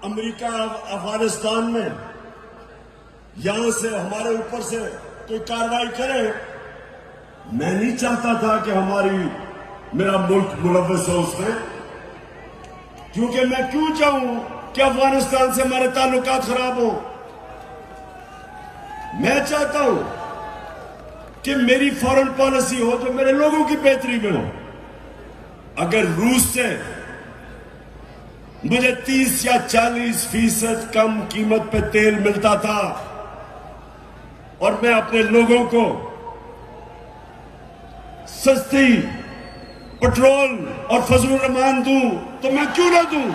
America Afghanistan में यहां से हमारे ऊपर से कोई कार्रवाई करे। मैं नहीं चाहता था कि मेरा मुल्क मुलव्वस हो उसमें, क्योंकि मैं क्यों चाहूं कि अफगानिस्तान से हमारे ताल्लुकात खराब हो। मैं चाहता हूं कि मेरी फॉरेन पॉलिसी हो जो मेरे लोगों की बेहतरी में हो। अगर रूस से मुझे 30 या 40% कम कीमत पे तेल मिलता था और मैं अपने लोगों को सस्ती पेट्रोल और फजलुर रहमान दूं, तो मैं क्यों ना दूं।